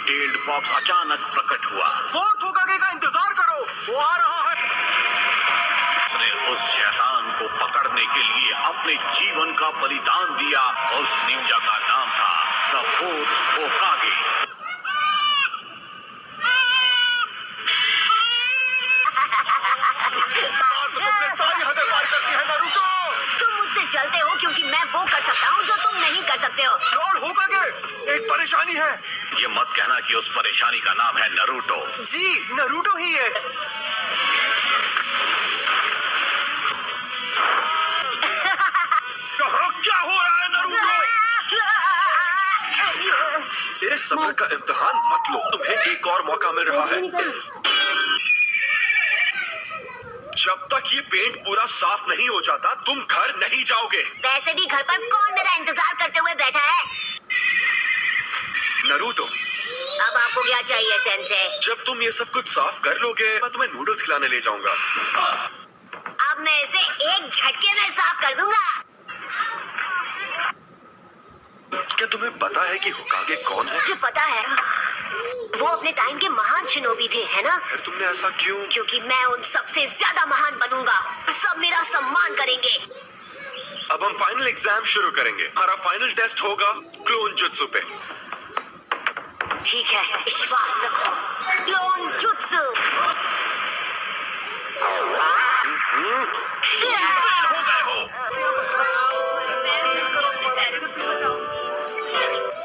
Tailed fox अचानक प्रकट हुआ। फोर्थ होकागे का इंतजार करो, वो आ रहा है। उसने उस शैतान को पकड़ने के लिए अपने जीवन का बलिदान दिया। उस निंजा का नाम था द फोर्थ होकागे। सारी हदें पार करती है नारुतो। तुम मुझसे चलते हो क्योंकि मैं वो कर सकता हूँ जो तुम नहीं कर सकते हो। लॉर्ड होकागे, एक परेशानी है। ये मत कहना कि उस परेशानी का नाम है नारुतो। जी, नारुतो ही है। कहो क्या हो रहा है नारुतो? मेरे सब्र का इम्तिहान मत लो, तुम्हें एक और मौका मिल रहा है। जब तक ये पेंट पूरा साफ नहीं हो जाता तुम घर नहीं जाओगे। वैसे भी घर पर कौन मेरा इंतजार करते हुए बैठा है? नारुतो, अब आपको क्या चाहिए सेंसे? जब तुम ये सब कुछ साफ कर लोगे मैं तुम्हें नूडल्स खिलाने ले जाऊंगा। अब मैं इसे एक झटके में साफ कर दूंगा। क्या तुम्हें पता है कि होकागे कौन है? जो पता है, वो अपने टाइम के महान शिनोबी थे, है ना? फिर तुमने ऐसा क्यों? क्योंकि मैं उन सबसे ज्यादा महान बनूंगा। सब मेरा सम्मान करेंगे। अब हम फाइनल एग्जाम शुरू करेंगे। हमारा फाइनल टेस्ट होगा क्लोन जुत्सु पे। ठीक है, विश्वास रखो। Clone jutsu. हो गए हो।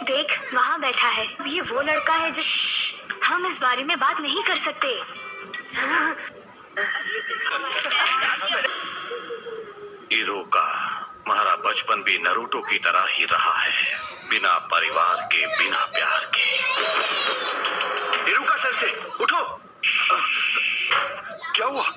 देख, वहाँ बैठा है। ये वो लड़का है जिस हम इस बारे में बात नहीं कर सकते। इरुका, हमारा बचपन भी नारुतो की तरह ही रहा है, बिना परिवार के, बिना प्यार के। इरुका सेंसे, उठो। क्या हुआ?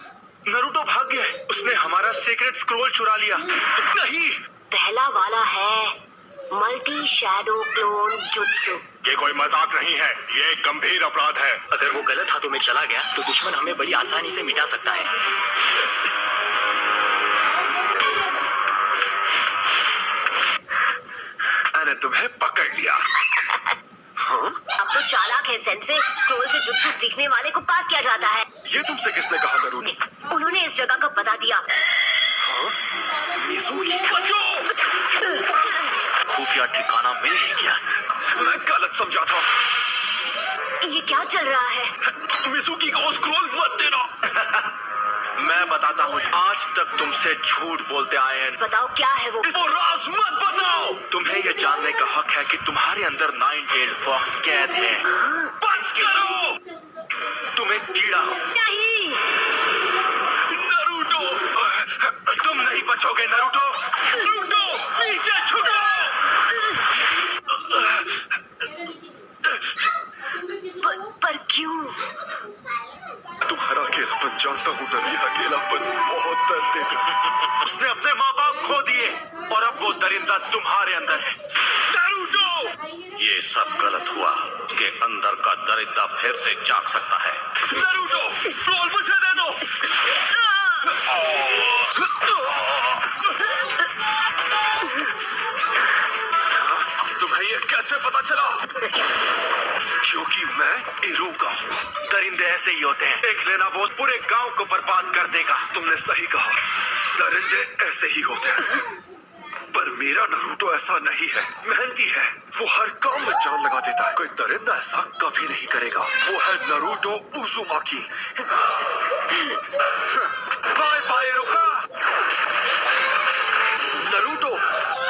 नारुतो भाग गया है। उसने हमारा सीक्रेट स्क्रोल चुरा लिया। नहीं, पहला वाला है मल्टी शैडो क्लोन जुत्सु। ये कोई मजाक नहीं है, ये एक गंभीर अपराध है। अगर वो गलत हाथों में चला गया तो दुश्मन हमें बड़ी आसानी से मिटा सकता है। मैंने तुम्हें पकड़ लिया। हाँ? अब तो चालाक है सेंसे। स्क्रोल से जुत्सु सीखने वाले को पास किया जाता है। ये तुमसे किसने कहा नारुतो? उन्होंने इस जगह का पता दिया। हाँ? मिज़ुकी, बचो! खुफिया ठिकाना मिल ही गया। मैं गलत समझा था। ये क्या चल रहा है? मिज़ुकी को स्क्रोल मत देना। मैं बताता हूँ, आज तक तुमसे झूठ बोलते आए हैं। बताओ क्या है वो? इसको राज मत बताओ। तुम्हें यह जानने का हक है कि तुम्हारे अंदर 9 टेल्ड फॉक्स कैद है। बस करो। तुम एक कीड़ा हो। नहीं। नारुतो, तुम नहीं बचोगे नारुतो। नारुतो, नीचे झुको। पर क्यों? तुम्हारा अकेलापन जानता हूँ ना, ये अकेलापन बहुत दर्द देगा। उसने अपने माँ बाप खो दिए और अब वो दरिंदा तुम्हारे अंदर है। नारुतो, ये सब गलत हुआ। उसके अंदर का दरिद्र फिर से जाग सकता है। नारुतो, रोल मुझे दे दो। तुम्हें ये कैसे पता चला? क्योंकि मैं इरुका हूँ। दरिंदे ऐसे ही होते हैं। देख लेना, वो पूरे गांव को बर्बाद कर देगा। तुमने सही कहा, दरिंदे ऐसे ही होते हैं। पर मेरा नारुतो ऐसा नहीं है, मेहनती है। वो हर काम में जान लगा देता है। कोई दरिंदा ऐसा कभी नहीं करेगा। वो है Naruto Uzumaki. Bye bye Iruka. Naruto,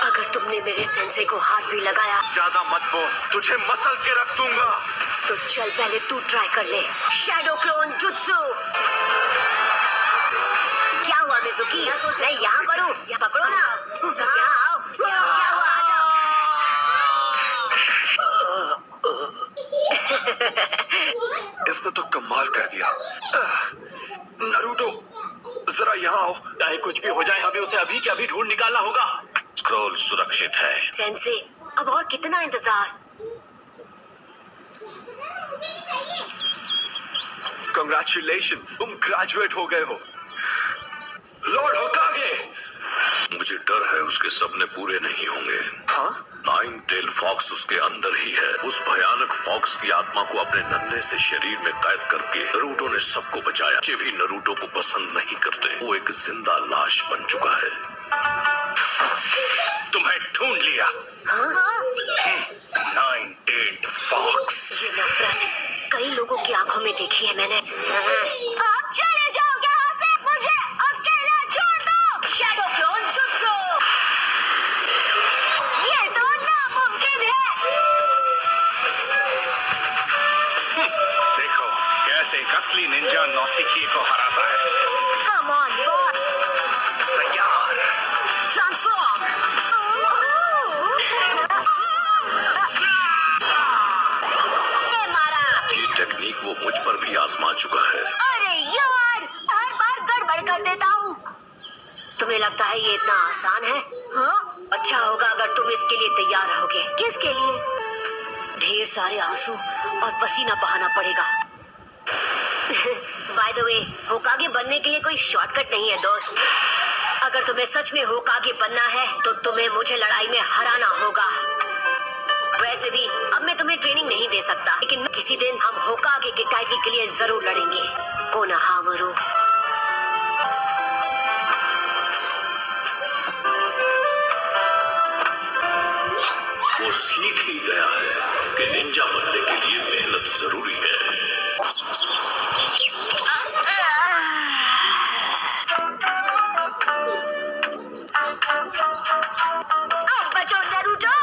अगर तुमने मेरे सेंसे को हाथ भी लगाया ज्यादा मत बोल, तुझे मसल के रख दूंगा। तो चल पहले तू ट्राई कर ले। Shadow clone jutsu. क्या हुआ मिज़ुकी? मैं यहाँ पर हूँ, पकड़ो ना। यहाँ आओ। क्या हुआ? आ जाओ। इसने तो कमाल कर दिया। नारुतो, जरा यहाँ आओ। चाहे कुछ भी हो जाए, हमें उसे अभी के अभी ढूंढ निकालना होगा। स्क्रोल सुरक्षित है। सेंसे, अब और कितना इंतजार? Congratulations, तुम ग्रेजुएट हो गए हो। लॉर्ड होकागे, मुझे डर है उसके सपने पूरे नहीं होंगे। हाँ? नाइन टेल फॉक्स उसके अंदर ही है। उस भयानक फॉक्स की आत्मा को अपने नन्हे से शरीर में कैद करके नरूटो ने सबको बचाया। जे भी नरूटो को पसंद नहीं करते, वो एक जिंदा लाश बन चुका है। तुम्हें ढूंढ लिया। Nine tailed fox. ये नफरत कई लोगों की आंखों में देखी है मैंने। आप चले जाओ यहाँ से, मुझे अकेला छोड़ दो। Shadow clone jutsu. ये तो नामुमकिन है। देखो कैसे एक असली निंजा नौसिखिए को हराता है। कम ऑन बॉय, तैयार। ट्रांसफॉर्म। ये मारा। ये टेक्निक वो मुझ पर भी आजमा चुका है। अरे यार, हर बार गड़बड़ कर देता हूँ। तुम्हें लगता है ये इतना आसान है? हाँ? अच्छा होगा अगर तुम इसके लिए तैयार रहोगे। किसके लिए? ढेर सारे आंसू और पसीना बहाना पड़ेगा। बाय द वे, होकागे बनने के लिए कोई शॉर्टकट नहीं है दोस्त। अगर तुम्हें सच में होकागे बनना है तो तुम्हें मुझे लड़ाई में हराना होगा। वैसे भी अब मैं तुम्हें ट्रेनिंग नहीं दे सकता, लेकिन किसी दिन हम होकागे के टाइटल के लिए जरूर लड़ेंगे। कोनोहामारू। वो सीख ही गया है कि निंजा बनने के लिए मेहनत जरूरी है। बचो नारुतो।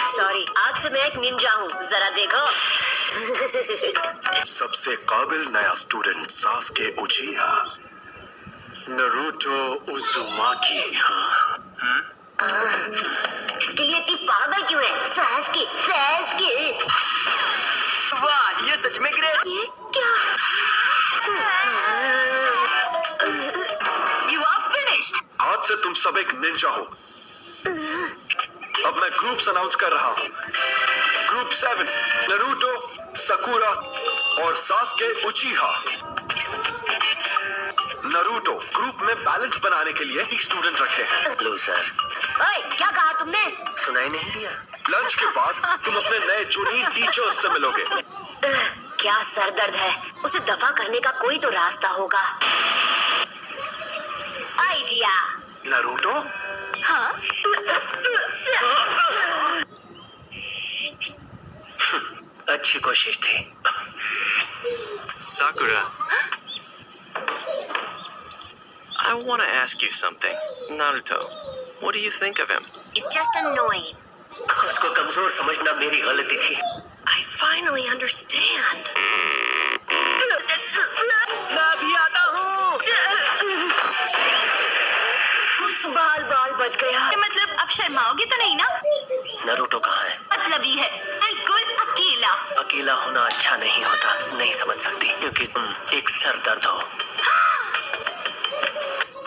सॉरी, आज से मैं एक निंजा हूँ, जरा देखो। सबसे काबिल नया स्टूडेंट सासुके उचिहा। नारुतो उजुमाकी। हाँ? इसके लिए इतनी पागल क्यों है? सासुके। वाह, ये सच में ग्रेट। ये क्या? You are finished. आज से तुम सब एक निंजा हो। अब मैं ग्रुप्स अनाउंस कर रहा हूँ। ग्रुप 7, नारुतो, साकुरा और सासुके उचिहा। नारुतो ग्रुप में बैलेंस बनाने के लिए एक स्टूडेंट रखे हैं। Hello sir. ओए, क्या कहा तुमने? सुनाई नहीं दिया? लंच के बाद तुम अपने नए चुनी टीचर्स से मिलोगे। क्या सर दर्द है। उसे दफा करने का कोई तो रास्ता होगा। आइडिया। नारुतो, हाँ? अच्छी कोशिश थी। Sakura, I want to ask you something. Naruto, what do you think of him? It's just annoying. उसको कमजोर समझना मेरी गलती थी। I finally understand. मैं भी आता हूँ। बाल बच गया। मतलब अब शर्माओगे तो नहीं ना? नारुतो कहाँ है? मतलब ही है, बिल्कुल अकेला। अकेला होना अच्छा नहीं होता। नहीं समझ सकती क्योंकि तुम एक सरदर्द हो।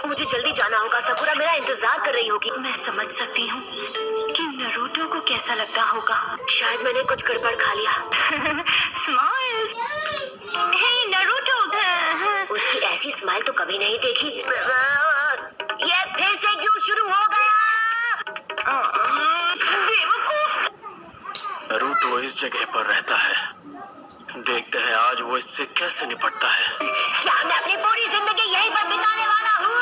मुझे जल्दी जाना होगा। साकुरा मेरा इंतजार कर रही होगी। मैं समझ सकती हूँ कि नारुतो को कैसा लगता होगा। शायद मैंने कुछ गड़बड़ खा लिया। स्माइल्स। हे नारुतो। उसकी ऐसी स्माइल तो कभी नहीं देखी। ये फिर से क्यों शुरू हो गया? बेवकूफ। नारुतो इस जगह पर रहता है। देखते हैं आज वो इससे कैसे निपटता है। क्या मैं अपनी पूरी जिंदगी यहीं पर बिताने वाला हूँ?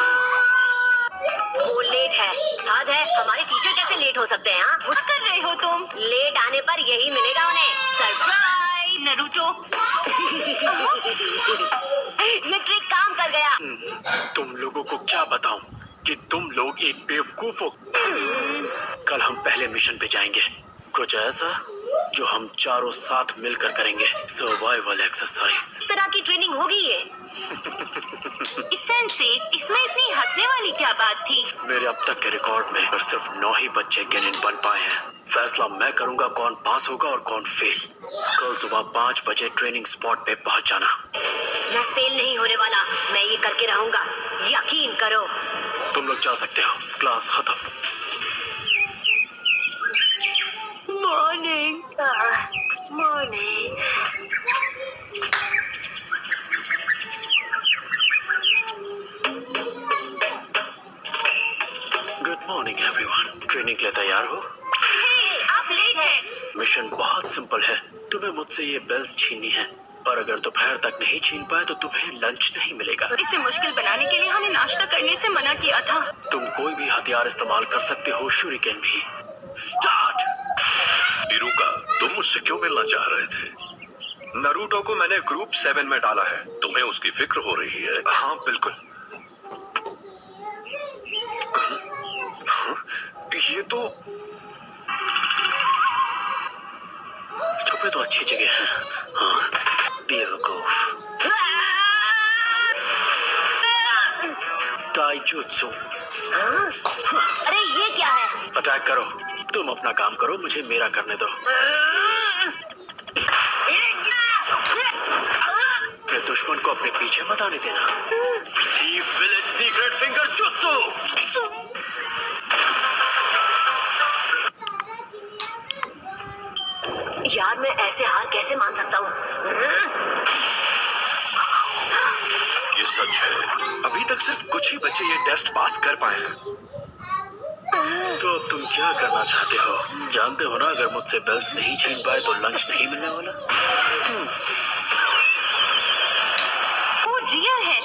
वो लेट है। हद है, हमारे टीचर कैसे लेट हो सकते हैं? हाँ? क्या कर रहे हो तुम? लेट आने पर यही मिलेगा उन्हें, सरप्राइज। नारुतो। ये ट्रिक काम कर गया। तुम लोगों को क्या बताऊं कि तुम लोग एक बेवकूफ हो। कल हम पहले मिशन पे जाएंगे। कुछ ऐसा जो हम चारों साथ मिलकर करेंगे। Survival exercise. इस तरह की ट्रेनिंग होगी ये। सेंसे, इसमें इतनी हंसने वाली क्या बात थी? मेरे अब तक के रिकॉर्ड में और सिर्फ 9 ही बच्चे गेनिन बन पाए हैं। फैसला मैं करूंगा कौन पास होगा और कौन फेल। कल सुबह 5 बजे ट्रेनिंग स्पॉट पे पहुंच जाना। मैं फेल नहीं होने वाला। मैं ये करके रहूंगा, यकीन करो। तुम लोग जा सकते हो। क्लास खत्म। मॉर्निंग। मॉर्निंग। Good morning. तैयार हो? आप लेट हैं। मिशन बहुत सिंपल है। तुम्हें मुझसे ये बेल्स छीननी है, पर अगर दोपहर तक नहीं छीन पाए तो तुम्हें लंच नहीं मिलेगा। इसे मुश्किल बनाने के लिए हमें नाश्ता करने से मना किया था। तुम कोई भी हथियार इस्तेमाल कर सकते हो, शूरिकेन भी। स्टार्ट। इरुका, तुम मुझसे क्यों मिलना चाह रहे थे? नरूटो को मैंने ग्रुप 7 में डाला है। तुम्हें उसकी फिक्र हो रही है? हाँ बिल्कुल। ये तो छुपे तो अच्छी जगह है। हाँ, बेवकूफ। ताइजुत्सु। अरे ये क्या है? अटैक करो। तुम अपना काम करो, मुझे मेरा करने दो। अपने दुश्मन को अपने पीछे मत आने देना। Village secret finger jutsu. यार मैं ऐसे हार कैसे मान सकता हूँ? ये सच है। अभी तक सिर्फ कुछ ही बच्चे ये टेस्ट पास कर पाए हैं। तो अब तुम क्या करना चाहते हो? जानते हो ना, अगर मुझसे बेल्स नहीं छीन पाए तो लंच नहीं मिलने वाला। वो रियल है।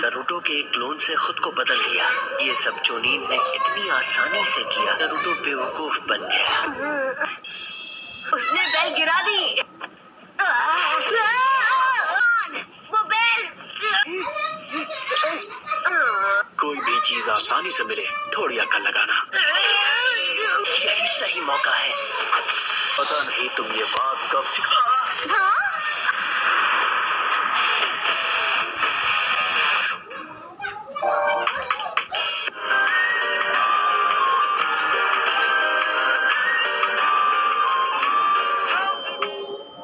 नरूटो के एक क्लोन से खुद को बदल लिया। ये सब जोनीन ने इतनी आसानी से किया। नरूटो बेवकूफ बन गया। उसने बेल गिरा दी। वो बेल। कोई भी चीज आसानी से मिले, थोड़ी अकल लगाना। यही सही मौका है। पता नहीं तुम ये बात कब सीखा।